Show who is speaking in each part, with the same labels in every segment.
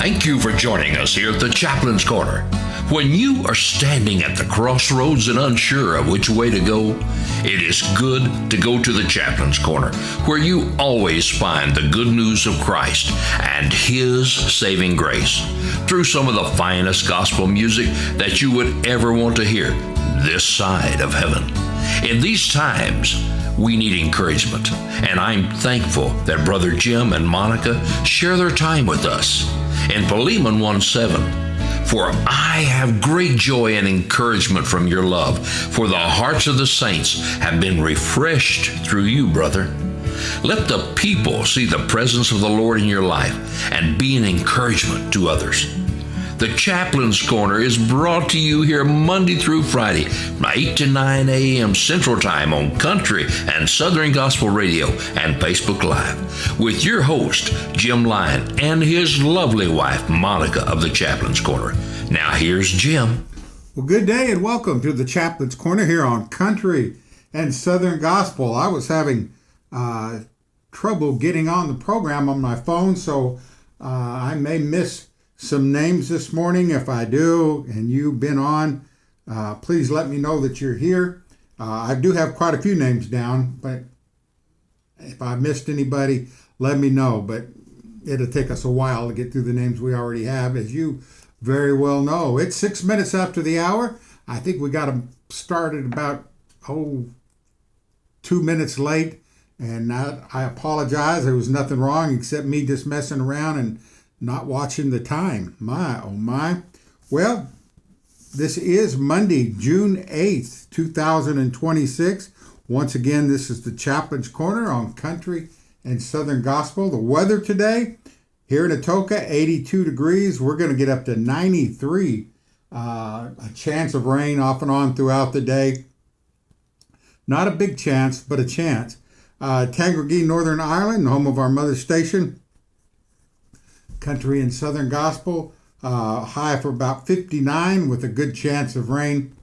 Speaker 1: Thank you for joining us here at the Chaplain's Corner. When you are standing at the crossroads and unsure of which way to go, it is good to go to the Chaplain's Corner, where you always find the good news of Christ and His saving grace through some of the finest gospel music that you would ever want to hear this side of heaven. In these times, we need encouragement, and I'm thankful that Brother Jim and Monica share their time with us. In Philemon 1:7, for I have great joy and encouragement from your love, for the hearts of the saints have been refreshed through you, brother. Let the people see the presence of the Lord in your life and be an encouragement to others. The Chaplain's Corner is brought to you here Monday through Friday from 8 to 9 a.m. Central Time on Country and Southern Gospel Radio and Facebook Live with your host, Jim Lyon, and his lovely wife, Monica of the Chaplain's Corner. Now here's Jim.
Speaker 2: Well, good day and welcome to the Chaplain's Corner here on Country and Southern Gospel. I was having trouble getting on the program on my phone, so I may miss some names this morning. If I do and you've been on, please let me know that you're here. I do have quite a few names down, but if I missed anybody, let me know. But it'll take us a while to get through the names we already have, as you very well know. It's 6 minutes after the hour. I think we got them started about 2 minutes late, and I apologize. There was nothing wrong except me just messing around and not watching the time. My, oh my. Well, this is Monday, June 8th, 2026. Once again, this is the Chaplain's Corner on Country and Southern Gospel. The weather today, here in Atoka, 82 degrees. We're going to get up to 93. A chance of rain off and on throughout the day. Not a big chance, but a chance. Tangragee, Northern Ireland, home of our mother station. Country and Southern Gospel, high for about 59 with a good chance of rain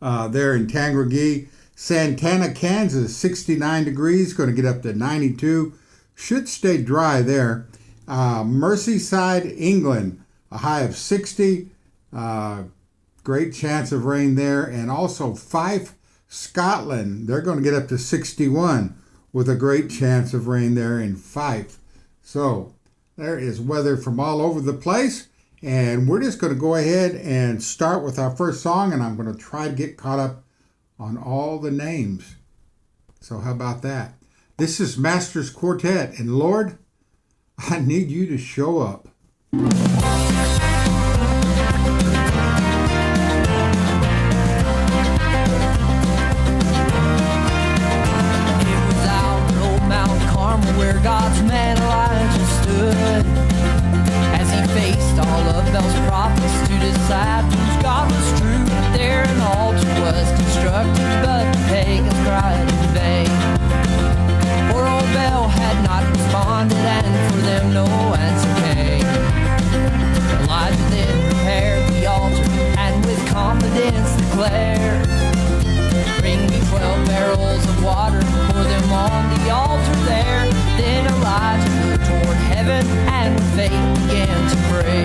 Speaker 2: there in Tangragee. Santana, Kansas, 69 degrees, going to get up to 92. Should stay dry there. Merseyside, England, a high of 60. Great chance of rain there. And also Fife, Scotland, they're going to get up to 61 with a great chance of rain there in Fife. So there is weather from all over the place, and we're just going to go ahead and start with our first song, and I'm going to try to get caught up on all the names. So how about that? This is Masters Quartet, and Lord, I need you to show up.
Speaker 3: Where God's man Elijah stood as he faced all of those prophets to decide whose God was true. There an altar was constructed, but the pagans cried in vain. Poor old Bel had not responded, and for them no answer came. Elijah then prepared the altar and with confidence declared, bring me 12 barrels of water, pour them on the altar there. Then Elijah looked toward heaven and with faith began to pray.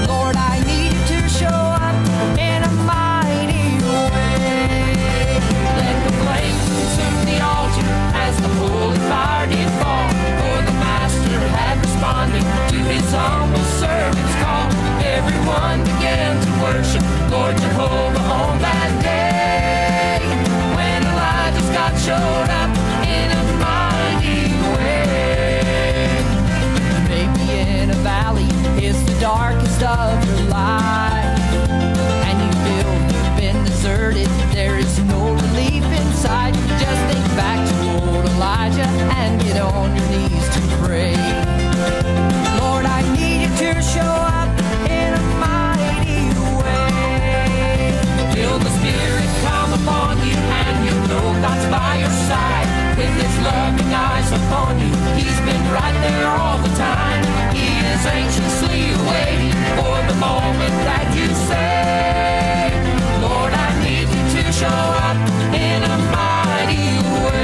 Speaker 3: Lord, I need you to show up in a mighty way. Let the flames consume the altar as the holy fire did fall. For the Master had responded to his humble servant's call. Everyone began to worship Lord Jehovah on that day. When Elijah's God showed up in a mighty way. Maybe in a valley is the darkest of your life, and you feel you've been deserted. There is no relief inside. Just think back to old Elijah and get on your knees to pray. Lord, I need you to show up in a mighty way. Feel the Spirit come upon you, and you know God's by your side. With his loving eyes upon you, he's been right there all the time. He is anxiously waiting for the moment that you say, Lord, I need you to show up in a mighty way.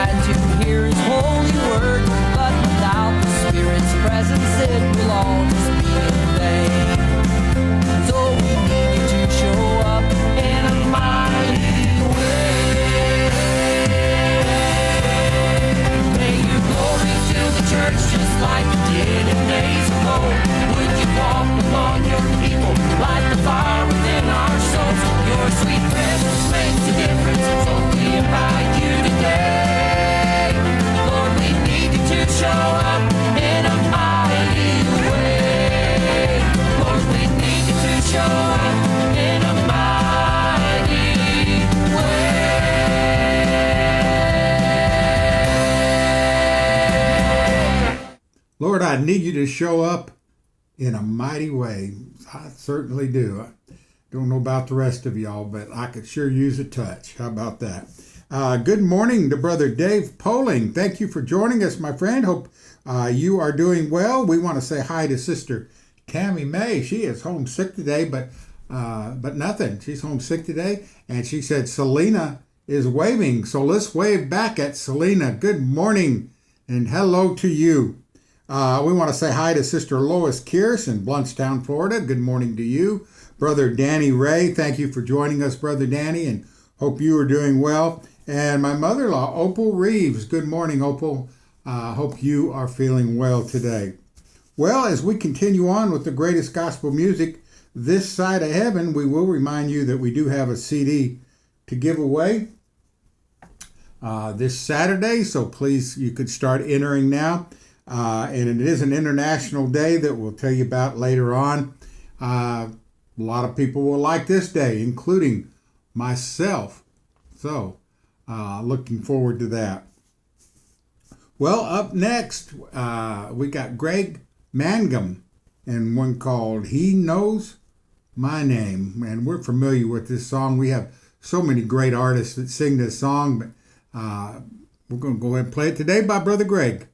Speaker 3: glad to hear His holy word, but without the Spirit's presence it will all just be in vain. So we need you to show up in a mighty way. May your glory fill the church just like it did in days of old. Would you walk among your people like the fire within our souls? Your sweet presence makes a difference, so we invite you today. Lord, we need you to show up in a mighty way. Lord, we need you to show up in a mighty way.
Speaker 2: Lord, I need you to show up in a mighty way. I certainly do. I don't know about the rest of y'all, but I could sure use a touch. How about that? Good morning to Brother Dave Poling. Thank you for joining us, my friend. Hope you are doing well. We want to say hi to Sister Tammy May. She is homesick today, but nothing. She's homesick today, and she said Selena is waving. So let's wave back at Selena. Good morning and hello to you. We want to say hi to Sister Lois Kearse in Bluntstown, Florida. Good morning to you. Brother Danny Ray, thank you for joining us, Brother Danny, and hope you are doing well. And my mother-in-law, Opal Reeves. Good morning, Opal. Hope you are feeling well today. Well, as we continue on with the greatest gospel music this side of heaven, we will remind you that we do have a CD to give away this Saturday, so please, you could start entering now. And it is an international day that we'll tell you about later on. A lot of people will like this day, including myself. So, looking forward to that. Well, up next, we got Greg Mangum and one called He Knows My Name. And we're familiar with this song. We have so many great artists that sing this song, but we're going to go ahead and play it today by Brother Greg.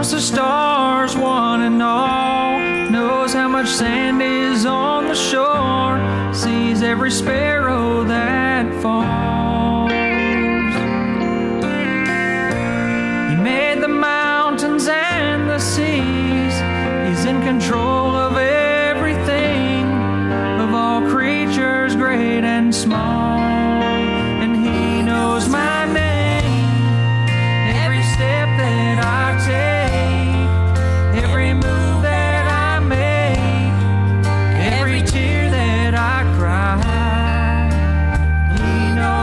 Speaker 4: The stars, one and all, knows how much sand is on the shore, sees every sparrow that falls. He made the mountains and the seas, He's in control of everything, of all creatures great and small, and He knows my name, every step that I take, every move that I make, every tear that I cry. He knows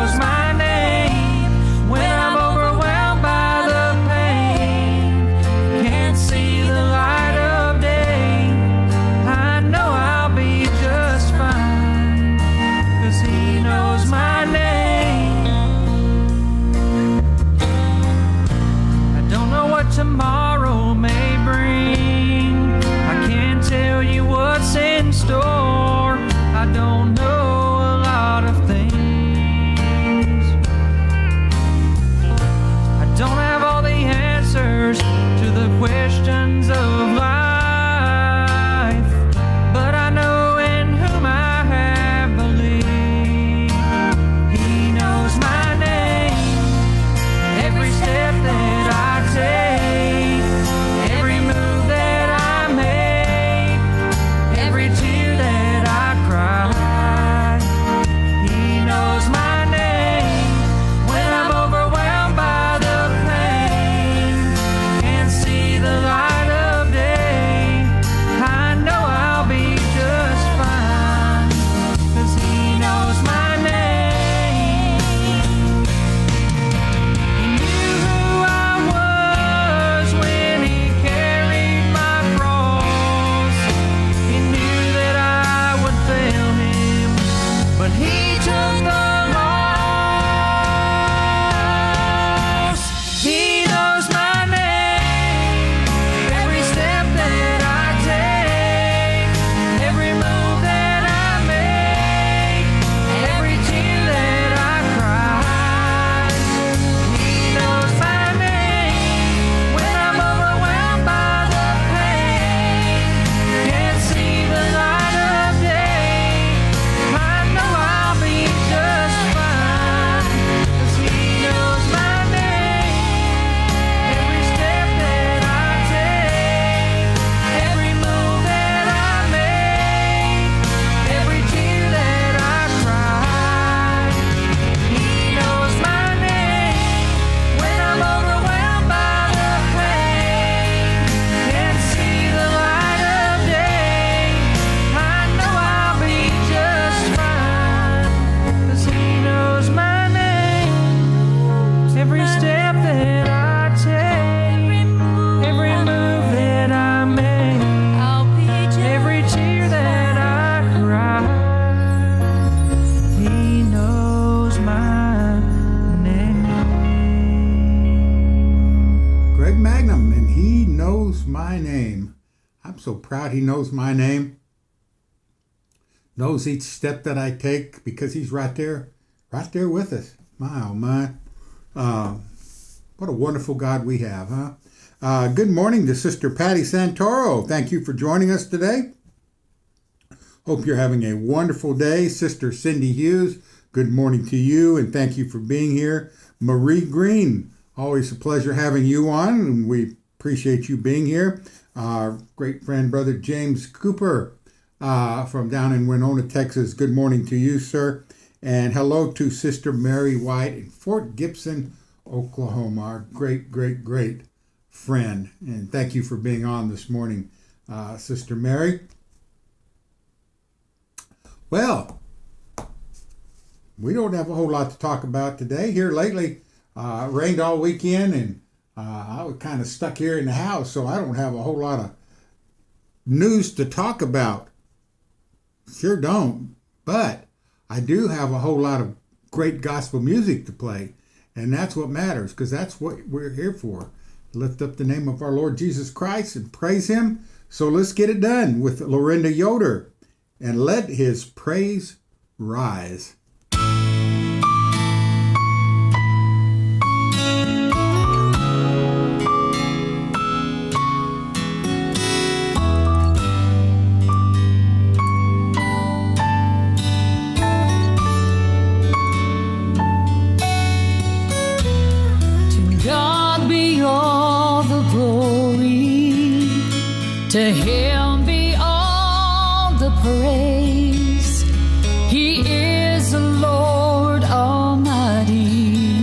Speaker 2: knows my name. I'm so proud he knows my name. Knows each step that I take because he's right there with us. My, oh my. What a wonderful God we have, huh? Good morning to Sister Patty Santoro. Thank you for joining us today. Hope you're having a wonderful day. Sister Cindy Hughes, good morning to you, and thank you for being here. Marie Green, always a pleasure having you on, and we appreciate you being here. Our great friend, Brother James Cooper, from down in Winona, Texas. Good morning to you, sir. And hello to Sister Mary White in Fort Gibson, Oklahoma, our great, great, great friend. And thank you for being on this morning, Sister Mary. Well, we don't have a whole lot to talk about today. Here lately, rained all weekend, and I was kind of stuck here in the house, so I don't have a whole lot of news to talk about. Sure don't. But I do have a whole lot of great gospel music to play, and that's what matters, because that's what we're here for. Lift up the name of our Lord Jesus Christ and praise him. So let's get it done with Lorinda Yoder, and let his praise rise.
Speaker 3: To him be all the praise. He is the Lord Almighty,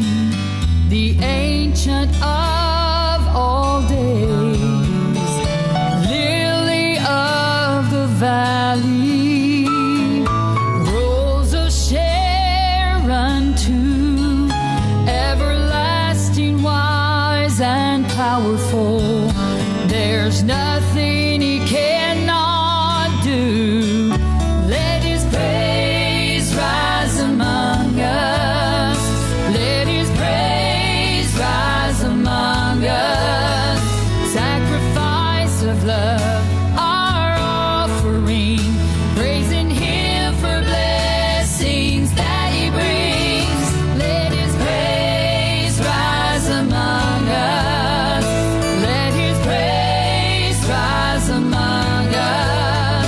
Speaker 3: the Ancient of all days, Lily of the Valley, Rose of Sharon too, everlasting, wise and powerful. There's nothing he cannot do. Let his praise rise among us. Let his praise rise among us. Sacrifice of love, our offering, praising him for blessings that he brings. Let his praise rise among us. Let his praise rise among us,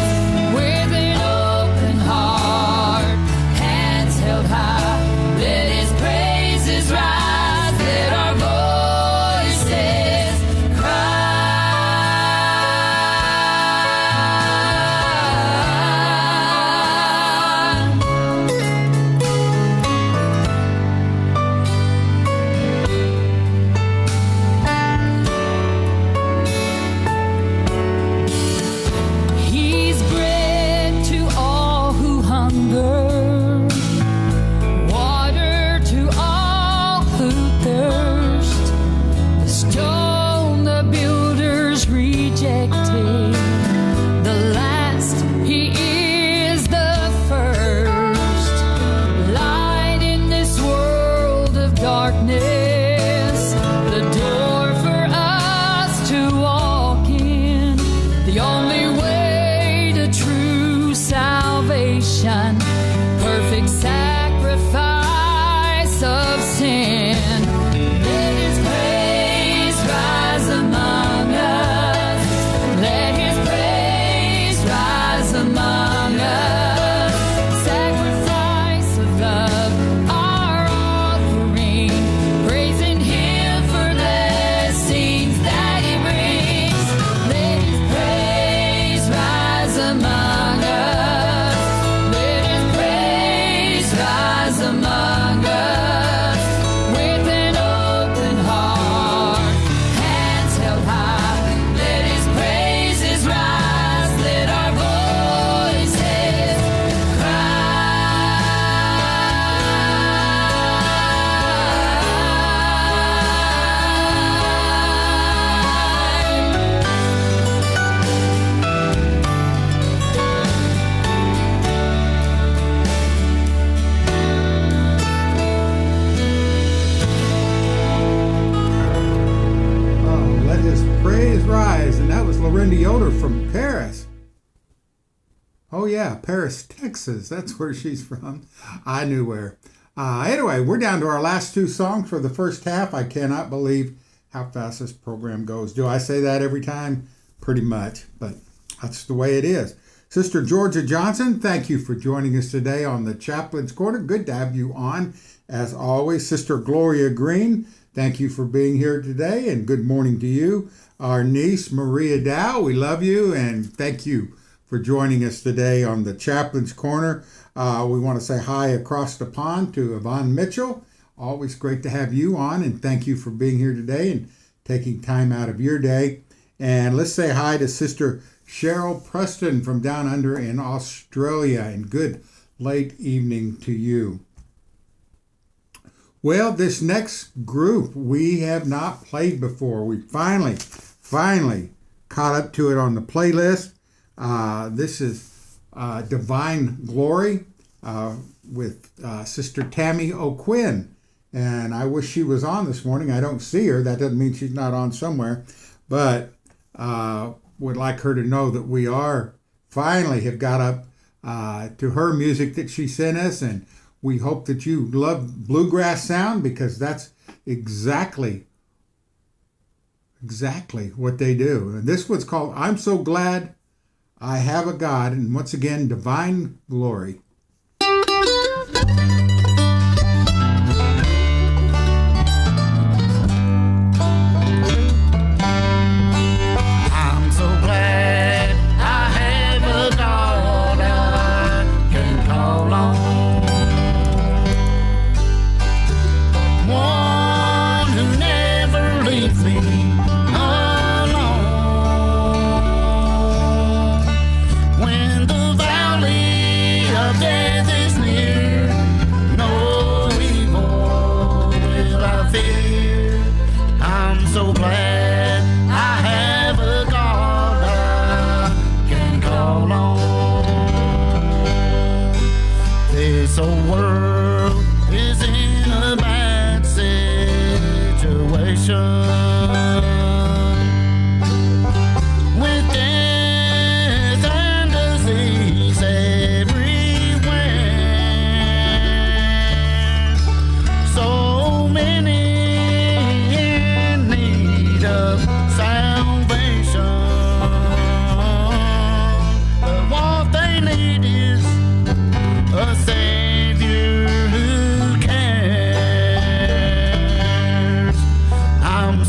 Speaker 3: with an open heart, hands held high. Let his praises rise, let our voices cry. He's bread to all who hunger, water to all who thirst. The stone the builders rejected, the last, he is the first. Light in this world of darkness, the door for us to walk in, the only way to true salvation, perfect sacrifice of sin. Let his praise rise among us. Let his praise rise among us. Sacrifice of love, our offering,
Speaker 2: is, and that was Lorinda Yoder from Paris. Oh yeah, Paris, Texas. That's where she's from. I knew where. Anyway, we're down to our last two songs for the first half. I cannot believe how fast this program goes. Do I say that every time? Pretty much, but that's the way it is. Sister Georgia Johnson, thank you for joining us today on the Chaplain's Corner. Good to have you on, as always. Sister Gloria Green, thank you for being here today, and good morning to you. Our niece, Maria Dow, we love you, and thank you for joining us today on the Chaplain's Corner. We want to say hi across the pond to Yvonne Mitchell. Always great to have you on, and thank you for being here today and taking time out of your day. And let's say hi to Sister Cheryl Preston from down under in Australia, and good late evening to you. Well, this next group we have not played before. We finally caught up to it on the playlist. This is Divine Glory with Sister Tammy O'Quinn. And I wish she was on this morning. I don't see her. That doesn't mean she's not on somewhere. But would like her to know that we finally have got up to her music that she sent us. And we hope that you love bluegrass sound, because that's exactly what they do. And this one's called I'm So Glad I Have a God, and once again, Divine Glory.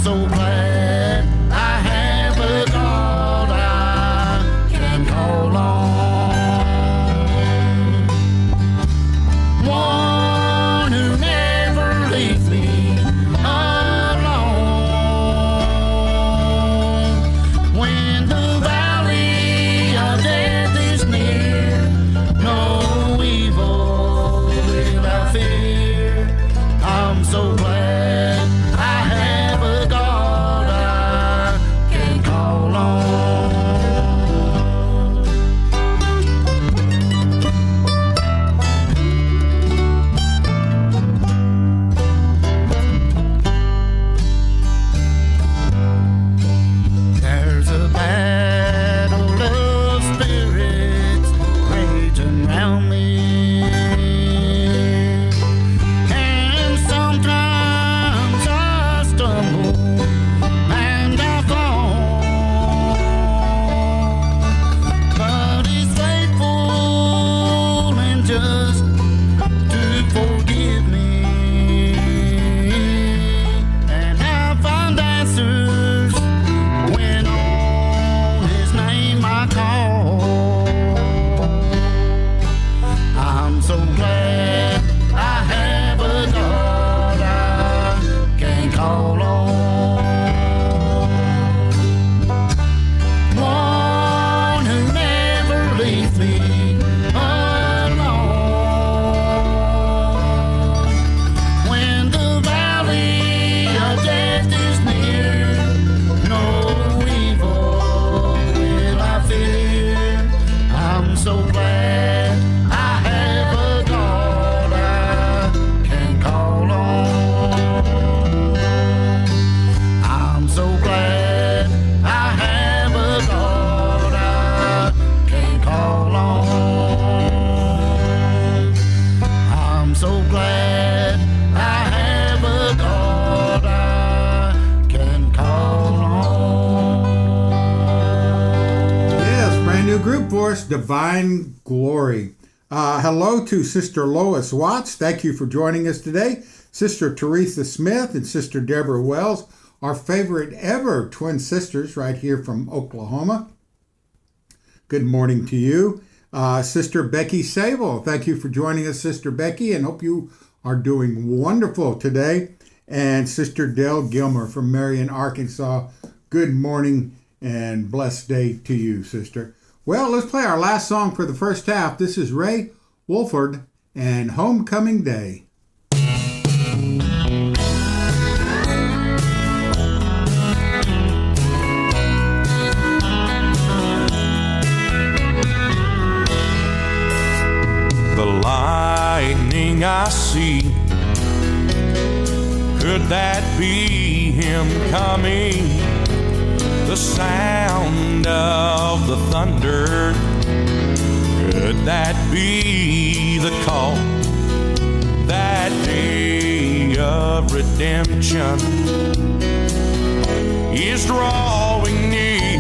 Speaker 5: So
Speaker 2: for us, Divine Glory. Hello to Sister Lois Watts. Thank you for joining us today. Sister Teresa Smith and Sister Deborah Wells, our favorite ever twin sisters right here from Oklahoma. Good morning to you. Sister Becky Sable, thank you for joining us, Sister Becky, and hope you are doing wonderful today. And Sister Dell Gilmer from Marion, Arkansas, good morning and blessed day to you, sister. Well, let's play our last song for the first half. This is Ray Wolford and Homecoming Day.
Speaker 5: The lightning I see, could that be him coming? The sound of the thunder, could that be the call? That day of redemption is drawing near.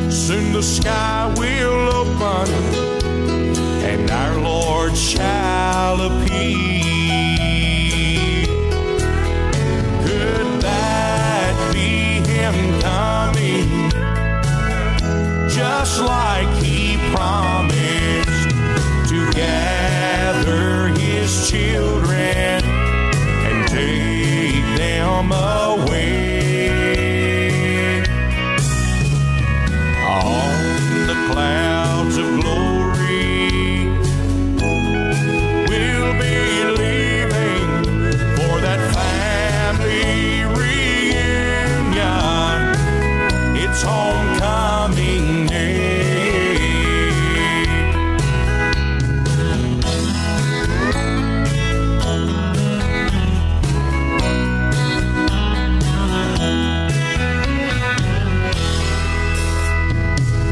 Speaker 5: Soon the sky will open and our Lord shall appear. Could that be him coming, just like he promised to gather his children and take them away? On the clouds of glory, we'll be leaving for that family reunion. It's homecoming day.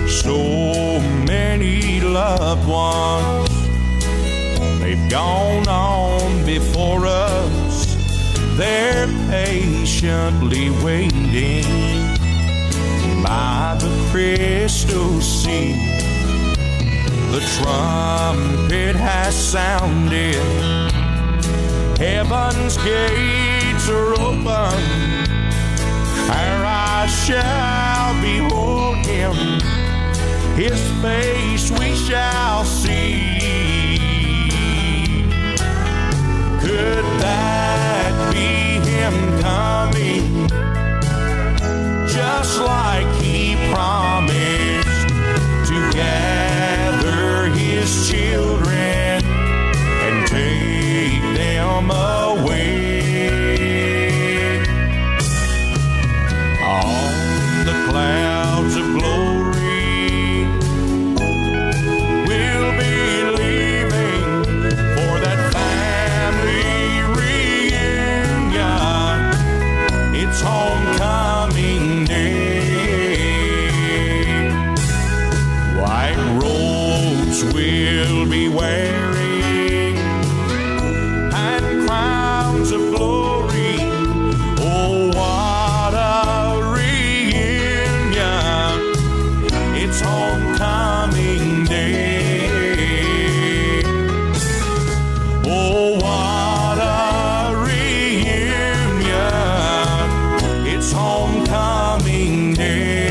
Speaker 5: So many loved ones, they've gone on before us. They're patiently waiting by the crystal sea. The trumpet has sounded, heaven's gates are open. Our eyes shall behold him, his face we shall see. Could that be him coming, just like he promised to gather his children and take them away? On the clouds of glory, we'll be leaving for that family reunion. It's homecoming day. White robes we'll be wearing and crowns of glory. Oh, what a reunion. It's homecoming day. Oh, what a reunion. It's homecoming day.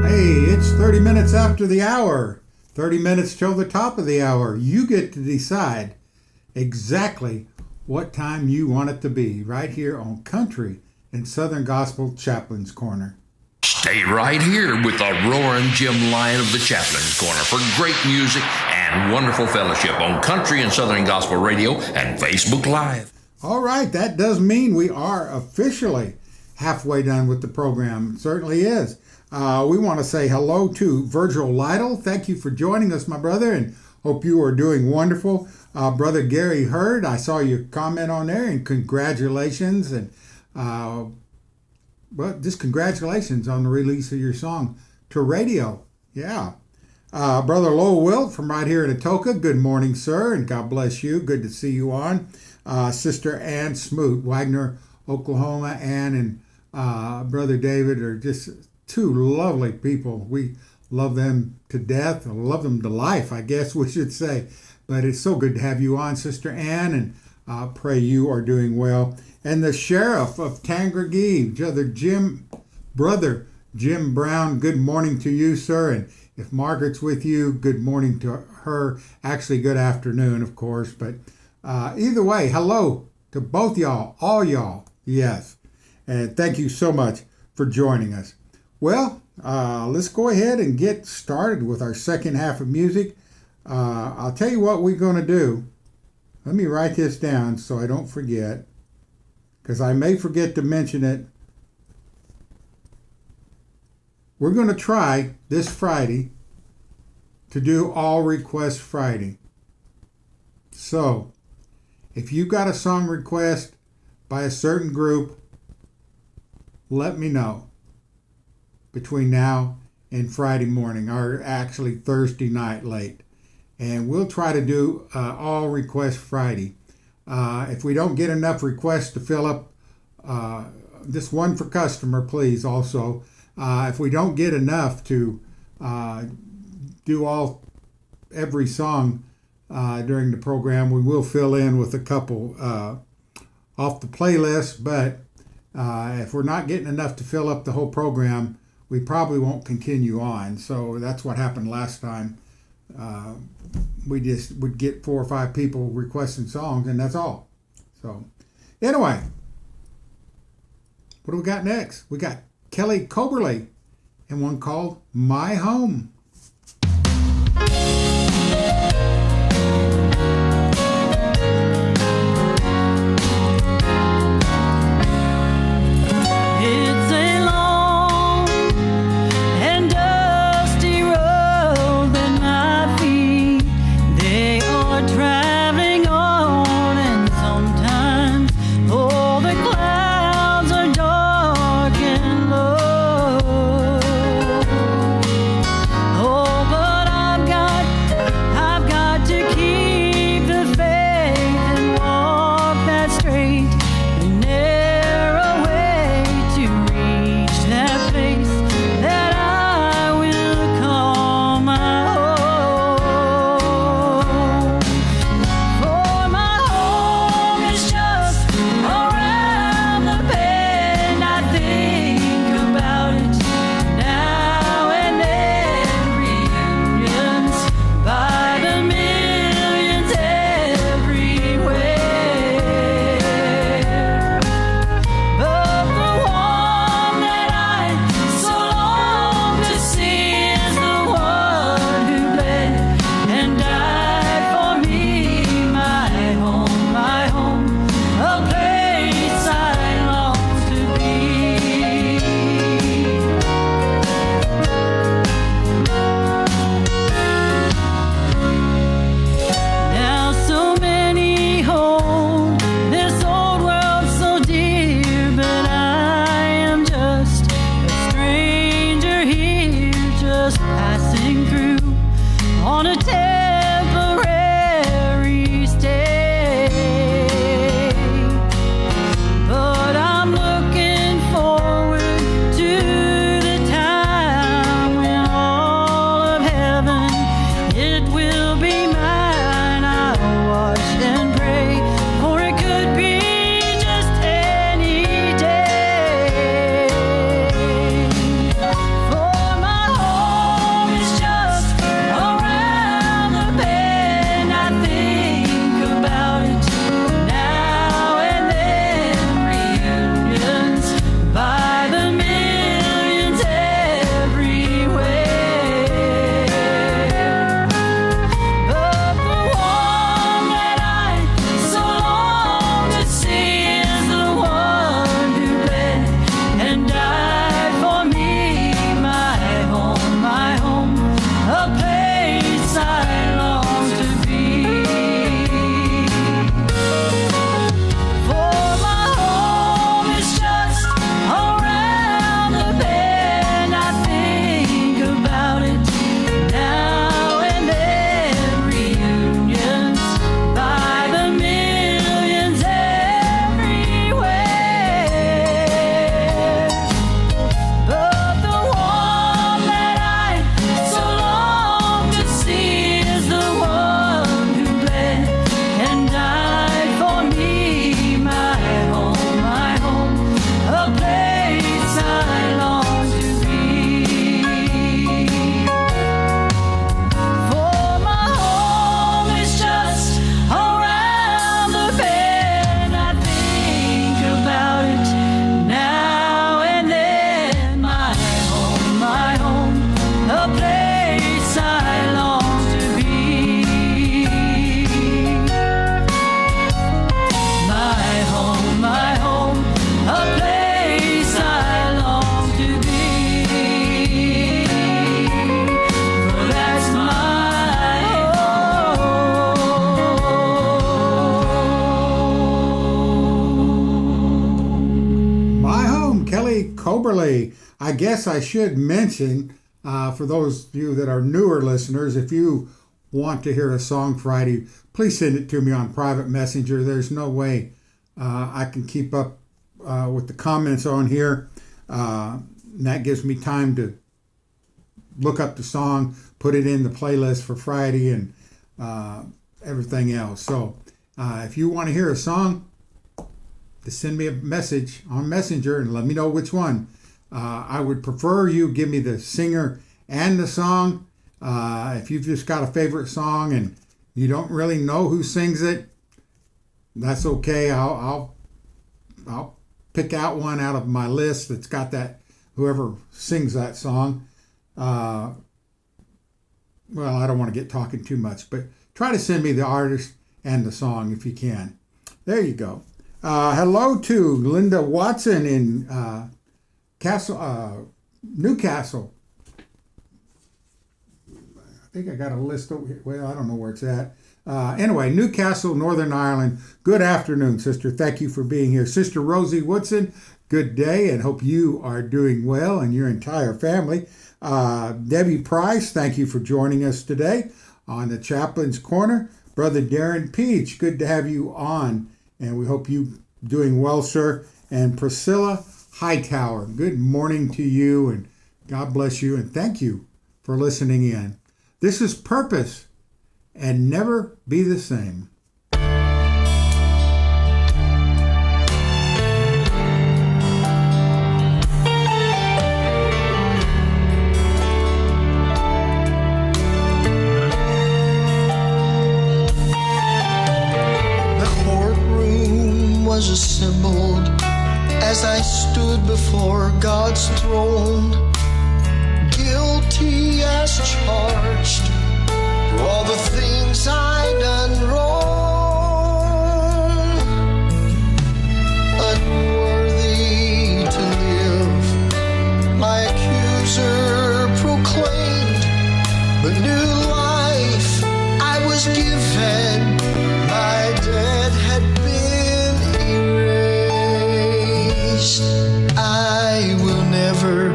Speaker 2: Hey, it's 30 minutes after the hour. 30 minutes till the top of the hour. You get to decide exactly what time you want it to be right here on Country and Southern Gospel Chaplain's Corner.
Speaker 1: Stay right here with the roaring Jim Lyon of the Chaplain's Corner for great music and wonderful fellowship on Country and Southern Gospel Radio and Facebook Live.
Speaker 2: All right, that does mean we are officially halfway done with the program. It certainly is. We want to say hello to Virgil Lytle. Thank you for joining us, my brother, and hope you are doing wonderful. Brother Gary Hurd, I saw your comment on there, and congratulations. And just congratulations on the release of your song to radio. Yeah. Brother Lowell Wilt from right here in Atoka, good morning, sir, and God bless you. Good to see you on. Sister Ann Smoot, Wagner, Oklahoma. Ann and Brother David are just two lovely people. We love them to death, or love them to life, I guess we should say. But it's so good to have you on, Sister Ann, and pray you are doing well. And the Sheriff of Tangragee, Brother Jim Brown, good morning to you, sir. And if Margaret's with you, good morning to her. Actually, good afternoon, of course. But either way, hello to both y'all, all y'all. Yes. And thank you so much for joining us. Well, let's go ahead and get started with our second half of music. I'll tell you what we're going to do. Let me write this down so I don't forget, because I may forget to mention it. We're going to try this Friday to do All Request Friday. So, if you got a song request by a certain group, let me know between now and Friday morning, or actually Thursday night late. And we'll try to do All Request Friday. If we don't get enough requests to fill up, this one for customer, please, also. If we don't get enough to do every song during the program, we will fill in with a couple off the playlist. But if we're not getting enough to fill up the whole program, we probably won't continue on. So that's what happened last time. We just would get 4 or 5 people requesting songs, and that's all. So anyway, what do we got next? We got Kelly Coberly and one called My Home.
Speaker 6: Oh,
Speaker 2: Friday. I guess I should mention, for those of you that are newer listeners, if you want to hear a song Friday, please send it to me on private messenger. There's no way I can keep up with the comments on here. And that gives me time to look up the song, put it in the playlist for Friday, and everything else. So if you want to hear a song, just send me a message on Messenger and let me know which one. I would prefer you give me the singer and the song. If you've just got a favorite song and you don't really know who sings it, that's okay. I'll pick out one out of my list that's got that, whoever sings that song. Well, I don't want to get talking too much, but try to send me the artist and the song if you can. There you go. Hello to Linda Watson in Newcastle. I think I got a list over here. Well, I don't know where it's at. Anyway, Newcastle, Northern Ireland. Good afternoon, sister. Thank you for being here. Sister Rosie Woodson, good day, and hope you are doing well and your entire family. Debbie Price, thank you for joining us today on the Chaplain's Corner. Brother Darren Peach, good to have you on, and we hope you doing well, sir. And Priscilla Hightower, good morning to you, and God bless you, and thank you for listening in. This is Purpose and Never Be the Same.
Speaker 6: Assembled as I stood before God's throne, guilty as charged for all the things I done wrong, unworthy to live, my accuser proclaimed, but new life I was given, my debt had been I will never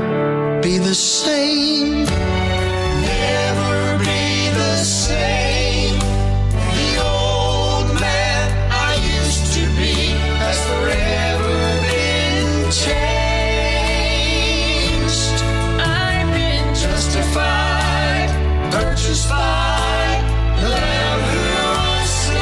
Speaker 6: be the same, never be the same. The old man I used to be has forever been changed. I've been justified, purchased by the Lamb who was slain.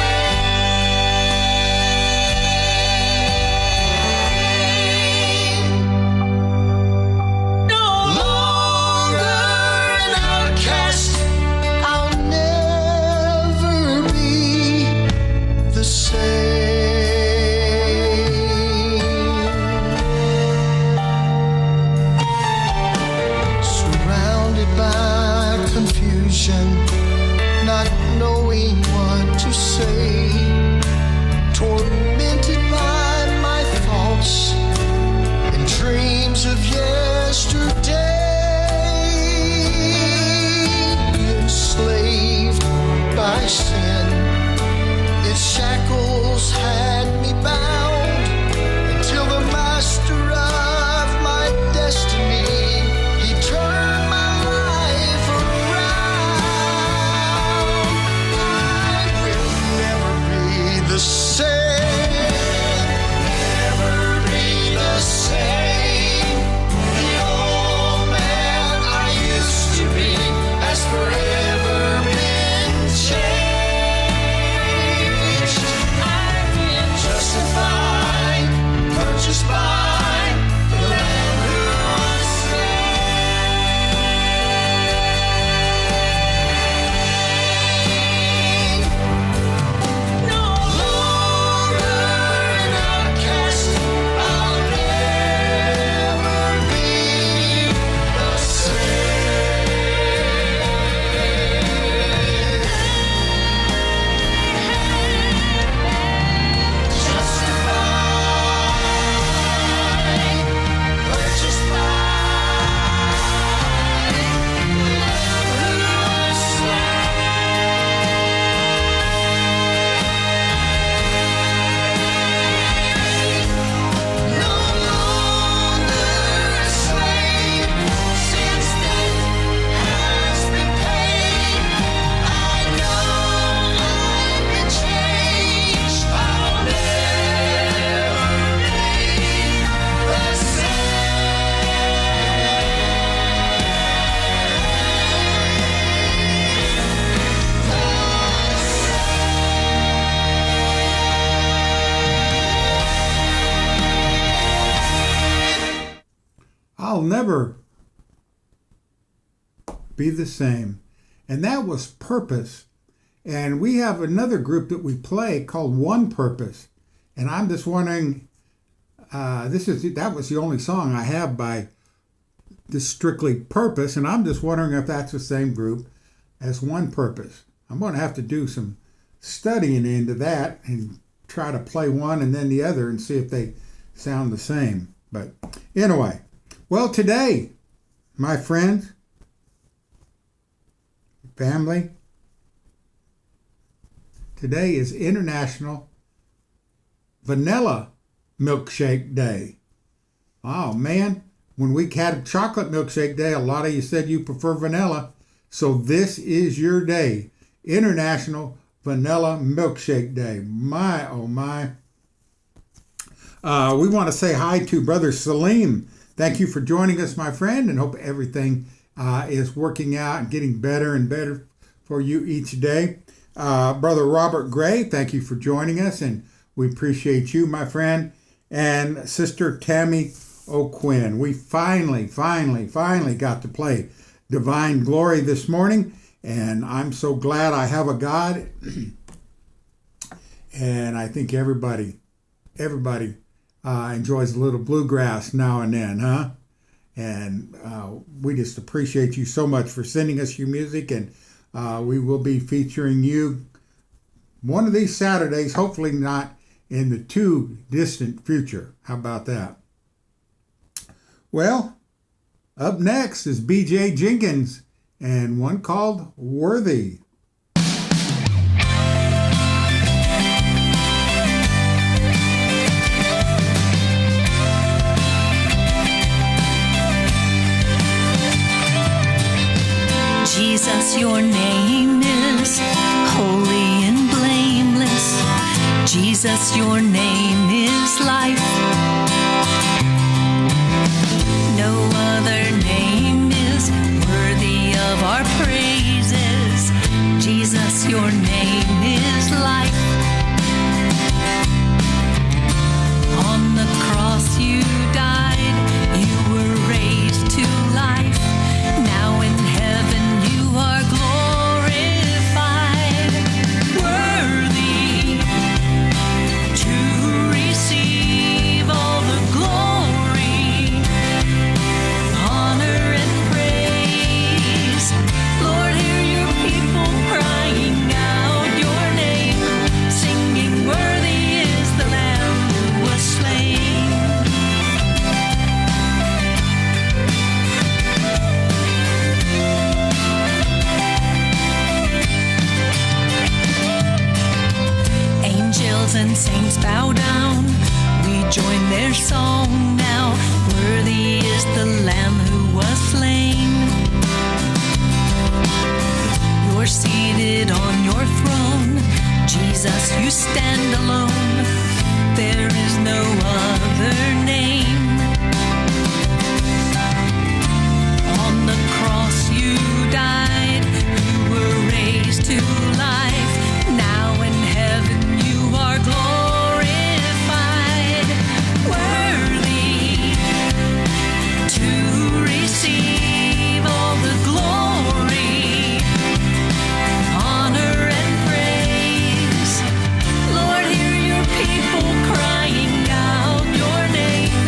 Speaker 2: never be the same. And that was Purpose. And we have another group that we play called One Purpose. And I'm just wondering, that was the only song I have by this Strictly Purpose, and I'm just wondering if that's the same group as One Purpose. I'm going to have to do some studying into that and try to play one and then the other and see if they sound the same. But anyway, well, today, my friends, family, today is International Vanilla Milkshake Day. Oh man, when we had Chocolate Milkshake Day, a lot of you said you prefer vanilla. So this is your day, International Vanilla Milkshake Day. My, oh my. We want to say hi to Brother Salim. Thank you for joining us, my friend, and hope everything is working out and getting better and better for you each day. Brother Robert Gray, thank you for joining us, and we appreciate you, my friend. And Sister Tammy O'Quinn. We finally got to play Divine Glory this morning, and I'm so glad I have a God. And I think everybody enjoys a little bluegrass now and then, huh? And we just appreciate you so much for sending us your music, and we will be featuring you one of these Saturdays, hopefully not in the too distant future. How about that? Well, up next is B.J. Jenkins and one called Worthy.
Speaker 7: Jesus, your name is holy and blameless. Jesus, your name is life. No other name is worthy of our praises. Jesus, your name is life. On the cross you died, you were raised to life. Now in heaven you are glorified. Worthy to receive all the glory, honor and praise. Lord, hear your people crying out your name, singing, worthy is the Lamb who was slain. Angels and saints bow down, we join their song now. Worthy is the Lamb who was slain. You're seated on your throne, Jesus, you stand alone. There is no other name. On the cross you died, you were raised to life. Now in heaven you are glorified. Worthy to receive all the glory, honor and praise. Lord, hear your people crying out your name,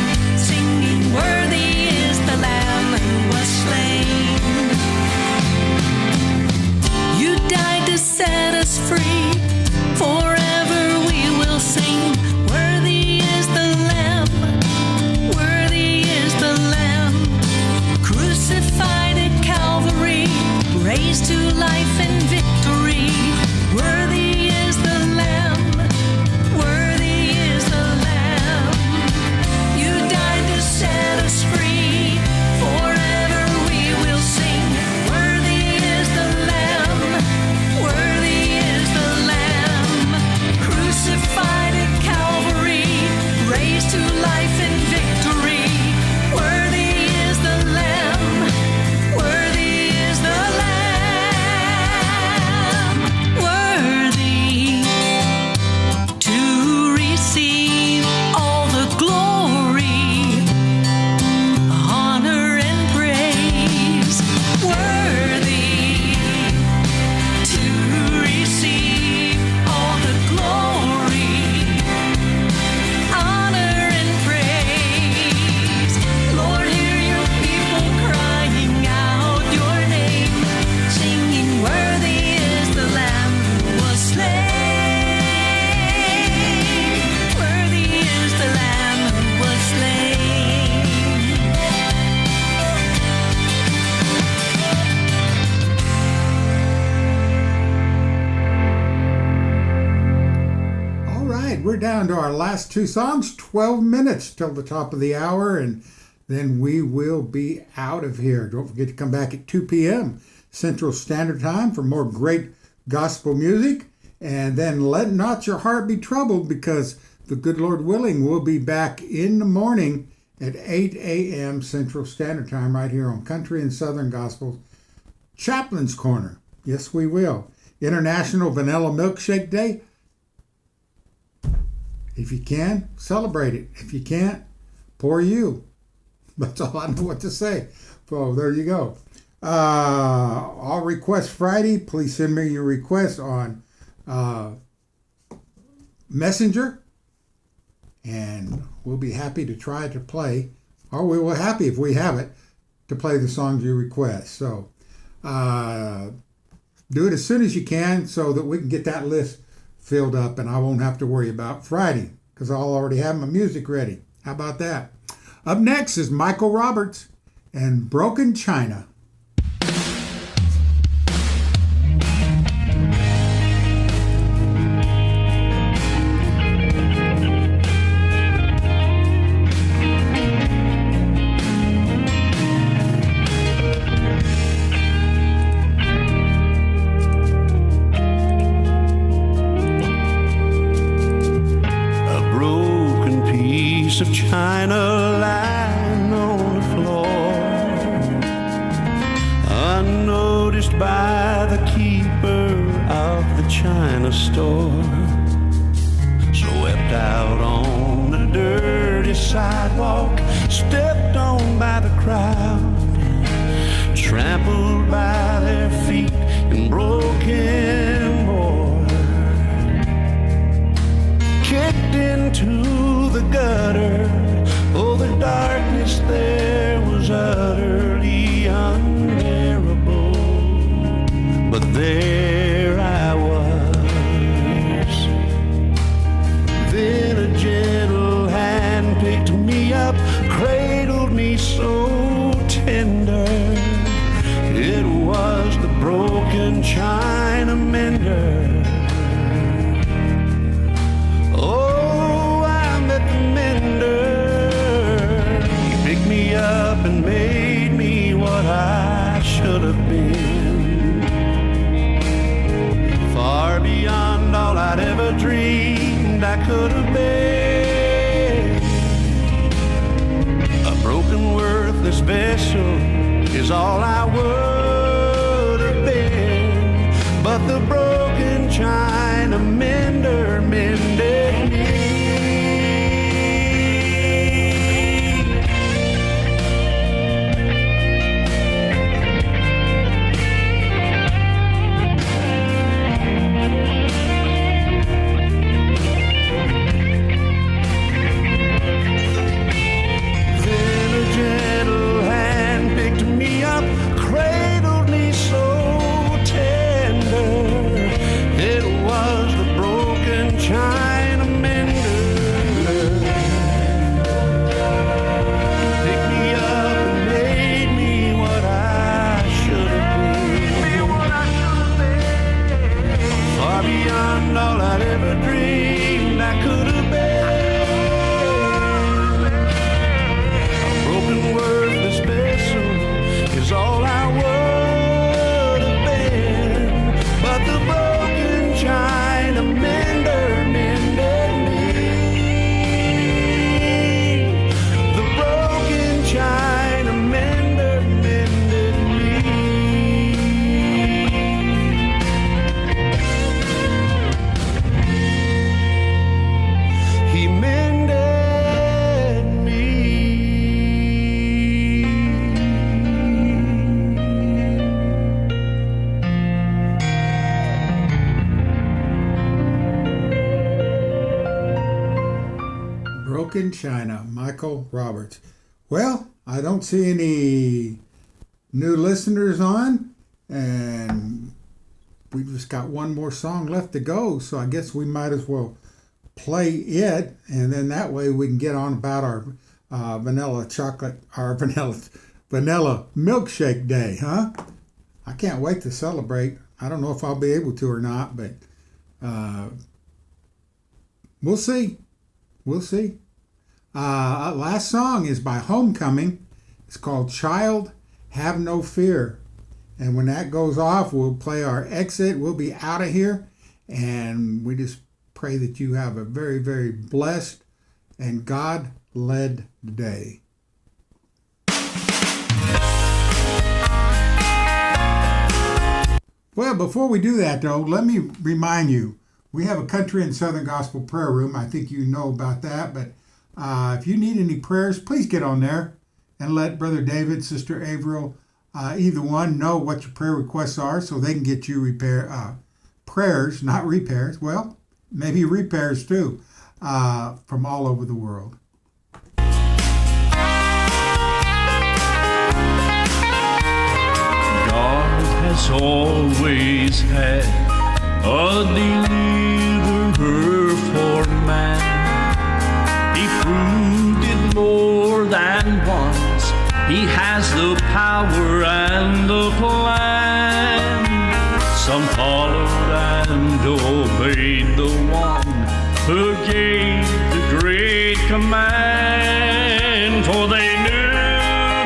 Speaker 2: we're down to our last two songs, 12 minutes till the top of the hour, and then we will be out of here. Don't forget to come back at 2 p.m. Central Standard Time for more great gospel music. And then let not your heart be troubled, because the good Lord willing, we'll be back in the morning at 8 a.m. Central Standard Time right here on Country and Southern Gospel Chaplain's Corner. Yes, we will. International Vanilla Milkshake Day. If you can, celebrate it. If you can't, poor you. That's all I know what to say. So there you go. All Request Friday. Please send me your requests on Messenger, and we'll be happy to try to play, or we will happy if we have it, to play the songs you request. So do it as soon as you can so that we can get that list filled up and I won't have to worry about Friday, because I'll already have my music ready. How about that? Up next is Michael Roberts and Broken China.
Speaker 5: Of china lying on the floor, unnoticed by the keeper of the china store, swept out on the dirty sidewalk, stepped on by the crowd, trampled by their feet and broken board, kicked into the gutter. Oh, the darkness there was utterly unbearable. But there I was. Then a gentle hand picked me up, cradled me so tender. It was the broken china mender. Up and made me what I should have been, far beyond all I'd ever dreamed I could have been. A broken, worthless vessel is all I would have been, but the broken china mender mended me.
Speaker 2: Broken China, Michael Roberts. Well, I don't see any new listeners on, and we just got one more song left to go, so I guess we might as well play it, and then that way we can get on about our vanilla milkshake day, huh? I can't wait to celebrate. I don't know if I'll be able to or not, but We'll see. We'll see. Last song is by Homecoming. It's called Child, Have No Fear. And when that goes off, we'll play our exit. We'll be out of here. And we just pray that you have a very, very blessed and God-led day. Well, before we do that, though, let me remind you, we have a Country and Southern Gospel prayer room. I think you know about that. But if you need any prayers, please get on there and let Brother David, Sister Averill, either one know what your prayer requests are so they can get you prayers, not repairs. Well, maybe repairs too, from all over the world.
Speaker 5: God has always had a deliverer for man. He proved it more than once. He has the power and the plan. Some followed and obeyed the one who gave the great command. For they knew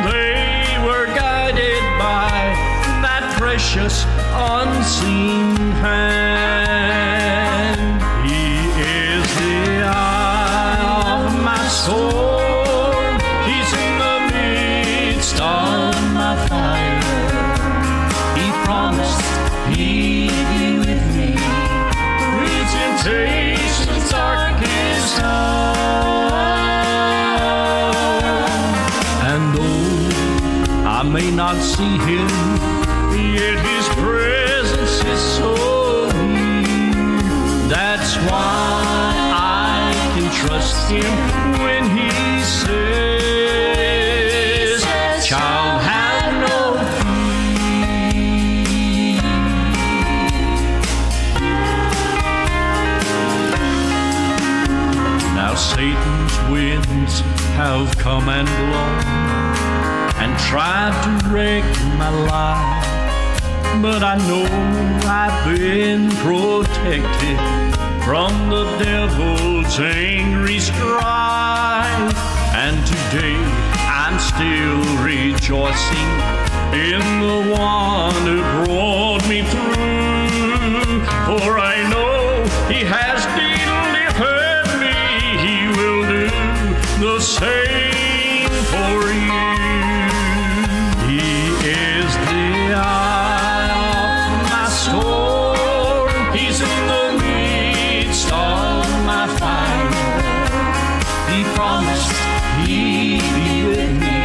Speaker 5: they were guided by that precious unseen hand. He is the eye of my soul. He's in the midst of my fire. He promised he'd be with me through temptation's darkest hour. And though I may not see him, yet his presence is so near. That's why I can trust him when he says, child, have no fear. Now Satan's winds have come and blown and tried to wreck my life, but I know I've been protected from the devil's angry strife. And today I'm still rejoicing in the one who brought me through. For I know he has delivered me. He will do the same for you. He is the eye of my soul. He's in the midst of my fire. He promised he'd be with me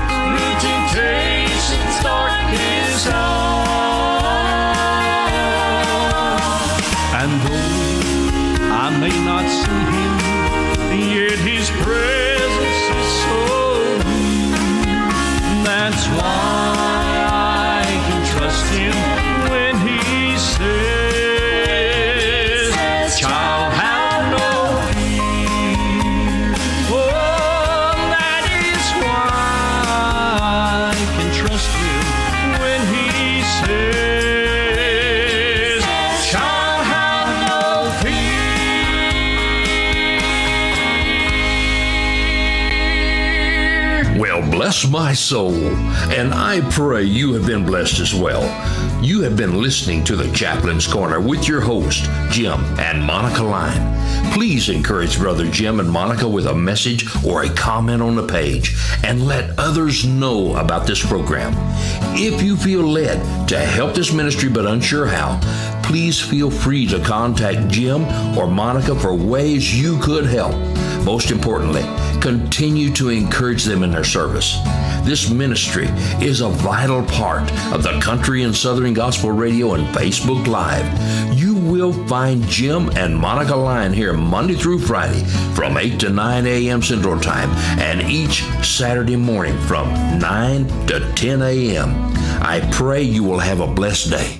Speaker 5: through temptation's darkest hour. And though I may not see him, yet his presence is so near. That's why I can trust him when he says, child, have no fear. Oh, that is why I can trust him when he says, child, have no fear.
Speaker 1: Well, bless my soul, and I pray you have been blessed as well. You have been listening to the Chaplain's Corner with your host, Jim and Monica Lyon. Please encourage Brother Jim and Monica with a message or a comment on the page, and let others know about this program. If you feel led to help this ministry but unsure how, please feel free to contact Jim or Monica for ways you could help. Most importantly, continue to encourage them in their service. This ministry is a vital part of the Country and Southern Gospel Radio and Facebook Live. You will find Jim and Monica Lyon here Monday through Friday from 8 to 9 a.m. Central Time, and each Saturday morning from 9 to 10 a.m. I pray you will have a blessed day.